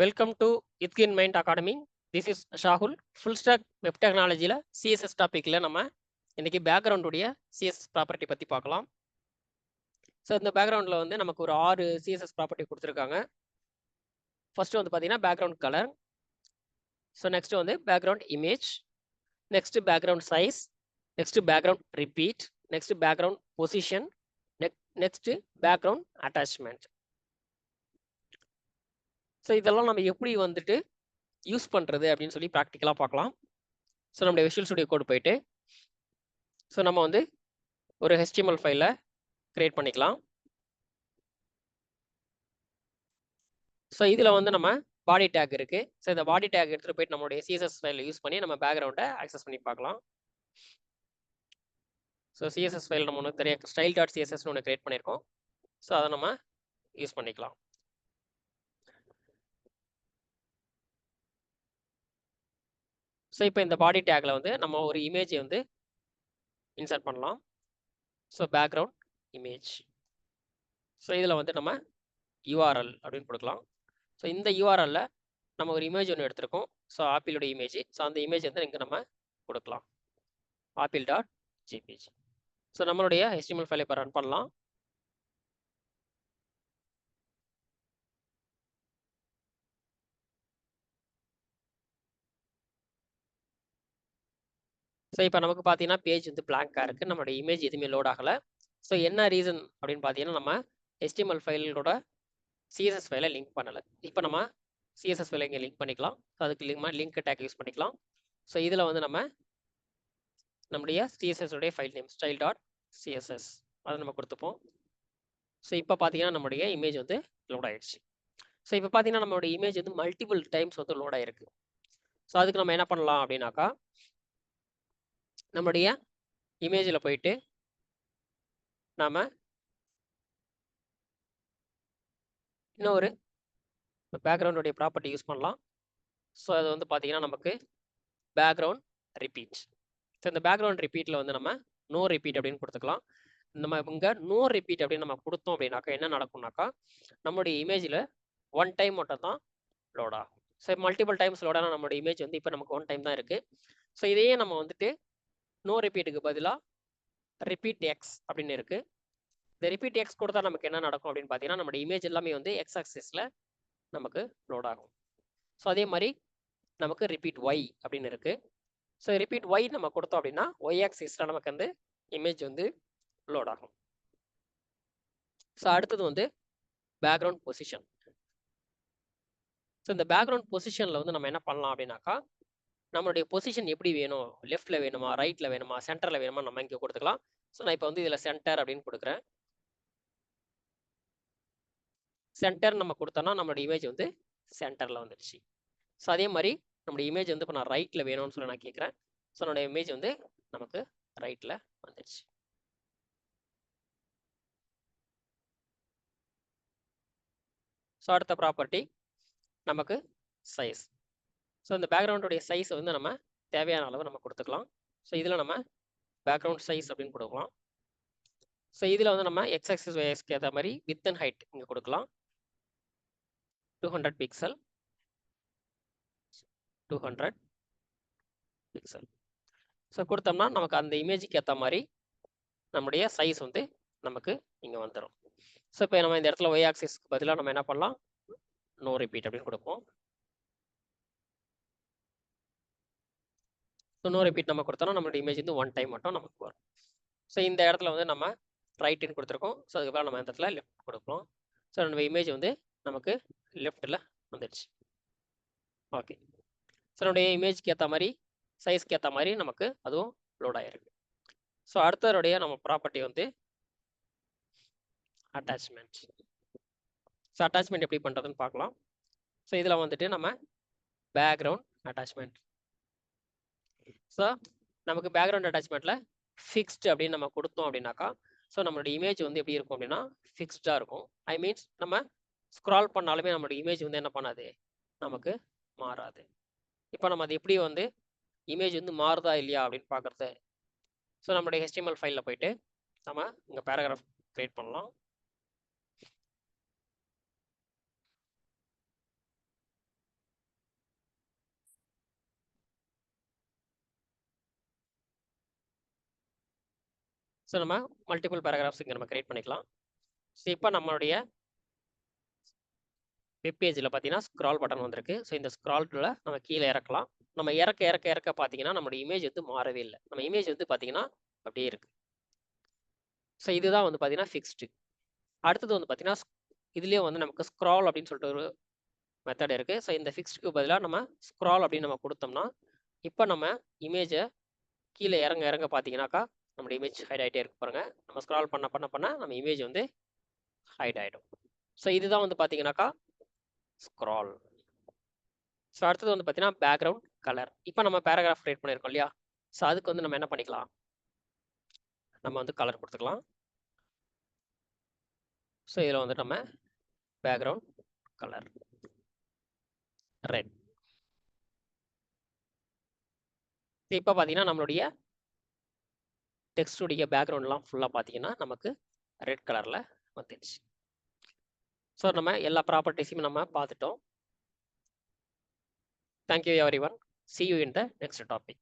Welcome to இத்கின் mind academy. This is Shahul. Full stack web டெக்னாலஜியில் CSS டாப்பிக்கில் நம்ம இன்னைக்கு பேக்ரவுண்டுடைய சிஎஸ்எஸ் ப்ராப்பர்ட்டி பற்றி பார்க்கலாம். ஸோ இந்த பேக்ரவுண்டில் வந்து நமக்கு ஒரு 6 சிஎஸ்எஸ் ப்ராப்பர்ட்டி கொடுத்துருக்காங்க. ஃபர்ஸ்ட் வந்து பார்த்தீங்கன்னா பேக்ரவுண்ட் கலர், ஸோ நெக்ஸ்ட் வந்து background image, next background size, next background repeat, next background position, next background attachment. So இதெல்லாம் நம்ம எப்படி வந்துட்டு யூஸ் பண்ணுறது அப்படின்னு சொல்லி ப்ராக்டிக்கலாக பார்க்கலாம். ஸோ நம்முடைய விஷுவல் ஸ்டுடியோ கோட் போயிட்டு ஸோ நம்ம வந்து ஒரு HTML ஃபைலை கிரியேட் பண்ணிக்கலாம். ஸோ இதில் வந்து நம்ம பாடி டேக் இருக்குது. ஸோ இந்த பாடி டேக் எடுத்துகிட்டு போயிட்டு நம்மளுடைய CSS ஃபைலை யூஸ் பண்ணி நம்ம பேக்ரவுண்டை ஆக்சஸ் பண்ணி பார்க்கலாம். ஸோ CSS ஃபைல் நம்ம ஒன்று தெரிய style.cssன்னு ஒன்று கிரியேட் பண்ணியிருக்கோம். ஸோ அதை நம்ம யூஸ் பண்ணிக்கலாம். ஸோ இப்போ இந்த பாடி டேக்கில் வந்து நம்ம ஒரு இமேஜை வந்து இன்சர்ட் பண்ணலாம். So background image. ஸோ இதில் வந்து நம்ம URL அப்படின்னு கொடுக்கலாம். ஸோ இந்த URL-ல நம்ம ஒரு இமேஜ் ஒன்று எடுத்திருக்கோம். ஸோ ஆப்பிளோட இமேஜ். ஸோ அந்த இமேஜ் வந்து இங்கே நம்ம கொடுக்கலாம், apple.jpg. ஸோ நம்மளுடைய HTML ஃபைலை இப்போ ரன் பண்ணலாம். ஸோ இப்போ நமக்கு பார்த்தீங்கன்னா பேஜ் வந்து பிளாங்காக இருக்குது, நம்மளுடைய இமேஜ் எதுவுமே லோட் ஆகலை. ஸோ என்ன ரீசன் அப்படின்னு பார்த்தீங்கன்னா நம்ம HTML ஃபைலோட CSS ஃபைலை லிங்க் பண்ணலை. இப்போ நம்ம CSS ஃபைலை இங்கே லிங்க் பண்ணிக்கலாம். ஸோ அதுக்கு லிங்க் டேக் யூஸ் பண்ணிக்கலாம். ஸோ இதில் வந்து நம்ம நம்முடைய CSS உடைய ஃபைல் நேம் style.css அதை நம்ம கொடுத்துப்போம். ஸோ இப்போ பார்த்தீங்கன்னா நம்முடைய இமேஜ் வந்து லோட் ஆயிடுச்சு. ஸோ இப்போ பார்த்தீங்கன்னா நம்மளுடைய இமேஜ் வந்து மல்டிபிள் டைம்ஸ் வந்து லோட் ஆயிருக்கு. ஸோ அதுக்கு நம்ம என்ன பண்ணலாம் அப்படின்னாக்கா, நம்முடைய இமேஜில் போயிட்டு நாம் இன்னொரு பேக்ரவுண்டுடைய ப்ராப்பர்ட்டி யூஸ் பண்ணலாம். ஸோ அது வந்து பார்த்தீங்கன்னா நமக்கு பேக்ரவுண்ட் ரிப்பீட். ஸோ இந்த பேக்ரவுண்ட் ரிப்பீட்டில் வந்து நம்ம நோ ரிப்பீட் அப்படின்னு கொடுத்துக்கலாம். நம்ம இங்கே நோ ரிப்பீட் அப்படின்னு நம்ம கொடுத்தோம் அப்படின்னாக்கா என்ன நடக்கும்னாக்கா, நம்மளுடைய இமேஜில் ஒன் டைம் மட்டும் தான் லோட் ஆகும். ஸோ மல்டிபிள் டைம்ஸ் லோட் ஆனால் நம்மளுடைய இமேஜ் வந்து இப்போ நமக்கு ஒன் டைம் தான் இருக்குது. ஸோ இதையே நம்ம வந்துட்டு நோ ரிப்பீட்டுக்கு பதிலாக ரிப்பீட் எக்ஸ் அப்படின்னு இருக்குது. இந்த ரிப்பீட் எக்ஸ் கொடுத்தா நமக்கு என்ன நடக்கும் அப்படின்னு பார்த்தீங்கன்னா, நம்மளுடைய இமேஜ் எல்லாமே வந்து எக்ஸ் ஆக்சிஸில் நமக்கு லோட் ஆகும். ஸோ அதே மாதிரி நமக்கு ரிப்பீட் ஒய் அப்படின்னு இருக்குது. ஸோ ரிப்பீட் ஒய் நம்ம கொடுத்தோம் அப்படின்னா ஒய் ஆக்சிஸில் நமக்கு வந்து இமேஜ் வந்து லோட் ஆகும். ஸோ அடுத்தது வந்து பேக்ரவுண்ட் பொசிஷன். ஸோ இந்த பேக்ரவுண்ட் பொசிஷனில் வந்து நம்ம என்ன பண்ணலாம் அப்படின்னாக்கா, நம்மளுடைய பொசிஷன் எப்படி வேணும், லெஃப்டில் வேணுமா, ரைட்டில் வேணுமா, சென்டரில் வேணுமா, நம்ம இங்கே கொடுத்துக்கலாம். ஸோ நான் இப்போ வந்து இதில் சென்டர் அப்படின்னு கொடுக்குறேன். சென்டர் நம்ம கொடுத்தோன்னா நம்மளோட இமேஜ் வந்து சென்டரில் வந்துடுச்சு. ஸோ அதே மாதிரி நம்மளுடைய இமேஜ் வந்து இப்போ நான் ரைட்டில் வேணும்னு சொல்லி நான் கேட்குறேன். ஸோ என்னோட இமேஜ் வந்து நமக்கு ரைட்டில் வந்துடுச்சு. ஸோ அடுத்த ப்ராப்பர்ட்டி நமக்கு சைஸ். ஸோ இந்த பேக்ரவுண்டுடைய சைஸ் வந்து நம்ம தேவையான அளவு நம்ம கொடுத்துக்கலாம். ஸோ இதில் நம்ம பேக்ரவுண்ட் சைஸ் அப்படின்னு கொடுக்கலாம். ஸோ இதில் வந்து நம்ம எக்ஸ் ஆக்சிஸ் ஒய் ஆக்சிஸ்க்கு ஏற்ற மாதிரி வித் அண்ட் ஹைட் இங்கே கொடுக்கலாம். 200 பிக்சல் 200 பிக்சல். ஸோ கொடுத்தோம்னா நமக்கு அந்த இமேஜுக்கு ஏற்ற மாதிரி நம்முடைய சைஸ் வந்து நமக்கு இங்கே வந்துடும். ஸோ இப்போ நம்ம இந்த இடத்துல ஒய் ஆக்சிஸ்க்கு பதிலாக நம்ம என்ன பண்ணலாம், நோ ரிப்பீட் அப்படின்னு கொடுப்போம். ஸோ நோ ரிப்பீட் நம்ம கொடுத்தோம்னா நம்மளோட இமேஜ் வந்து ஒன் டைம் மட்டும் நமக்கு வரும். ஸோ இந்த இடத்துல வந்து நம்ம ரைட்டுன்னு கொடுத்துருக்கோம். ஸோ அதுக்கப்புறம் நம்ம இந்த இடத்துல லெஃப்ட் கொடுப்போம். ஸோ நம்ம இமேஜ் வந்து நமக்கு லெஃப்டில் வந்துடுச்சு. ஓகே. ஸோ நம்முடைய இமேஜ்க்கு ஏற்ற மாதிரி சைஸ்க்கு ஏற்ற மாதிரி நமக்கு அதுவும் லோட் ஆகிருக்கு. ஸோ அடுத்ததுடைய நம்ம ப்ராப்பர்ட்டி வந்து அட்டாச்மெண்ட். ஸோ அட்டாச்மெண்ட் எப்படி பண்ணுறதுன்னு பார்க்கலாம். ஸோ இதில் வந்துட்டு நம்ம பேக்ரவுண்ட் அட்டாச்மெண்ட். ஸோ நமக்கு பேக்ரவுண்ட் அட்டாச்மெண்ட்டில் ஃபிக்ஸ்டு அப்படின்னு நம்ம கொடுத்தோம் அப்படின்னாக்கா, ஸோ நம்மளோட இமேஜ் வந்து எப்படி இருக்கும் அப்படின்னா ஃபிக்ஸ்டாக இருக்கும். ஐ மீன்ஸ் நம்ம ஸ்க்ரால் பண்ணாலுமே நம்மளோட இமேஜ் வந்து என்ன பண்ணாது, நமக்கு மாறாது. இப்போ நம்ம அது எப்படி வந்து இமேஜ் வந்து மாறுதா இல்லையா அப்படின்னு பார்க்குறது. ஸோ நம்மளுடைய HTML ஃபைலில் போயிட்டு நம்ம இங்கே பேராகிராஃப் கிரியேட் பண்ணலாம். ஸோ நம்ம மல்டிபிள் பேராகிராஃப்ஸ் இங்கே நம்ம கிரியேட் பண்ணிக்கலாம். ஸோ இப்போ நம்மளுடைய வெப் பேஜில் பார்த்தீங்கன்னா ஸ்க்ரால் பட்டன் வந்திருக்கு. ஸோ இந்த ஸ்க்ரால்ல நம்ம கீழே இறக்கலாம். நம்ம இறக்க பார்த்தீங்கன்னா நம்மளுடைய இமேஜ் வந்து மாறவே இல்லை. நம்ம இமேஜ் வந்து பார்த்தீங்கன்னா அப்படியே இருக்கு. ஸோ இதுதான் வந்து பார்த்தீங்கன்னா ஃபிக்ஸ்டு. அடுத்தது வந்து பார்த்தீங்கன்னா இதுலேயே வந்து நமக்கு ஸ்க்ரால் அப்படின்னு சொல்லிட்டு ஒரு மெத்தட் இருக்குது. ஸோ இந்த ஃபிக்ஸ்டுக்கு பதிலாக நம்ம ஸ்க்ரால் அப்படின்னு நம்ம கொடுத்தோம்னா இப்போ நம்ம இமேஜை கீழே இறங்க பார்த்தீங்கன்னாக்கா நம்மளோட இமேஜ் ஹைட் ஆகிட்டே இருக்கு பாருங்க. நம்ம ஸ்க்ரால் பண்ண நம்ம இமேஜ் வந்து ஹைட் ஆகிடும். ஸோ இதுதான் வந்து பார்த்தீங்கன்னாக்கா ஸ்க்ரால். ஸோ அடுத்தது வந்து பார்த்தீங்கன்னா பேக்ரவுண்ட் கலர். இப்போ நம்ம பேராகிராஃப் கிரியேட் பண்ணியிருக்கோம் இல்லையா? ஸோ அதுக்கு வந்து நம்ம என்ன பண்ணிக்கலாம், நம்ம வந்து கலர் கொடுத்துக்கலாம். ஸோ இதில் வந்து நம்ம பேக்ரவுண்ட் கலர் ரெட். இப்போ பார்த்தீங்கன்னா நம்மளுடைய டெக்ஸ்டுடைய பேக்ரவுண்ட்லாம் ஃபுல்லாக பார்த்தீங்கன்னா நமக்கு ரெட் கலரில் வந்துடுச்சு. ஸோ நம்ம எல்லா ப்ராப்பர்ட்டிஸையும் நம்ம பார்த்துட்டோம். Thank you everyone. See you in the next topic.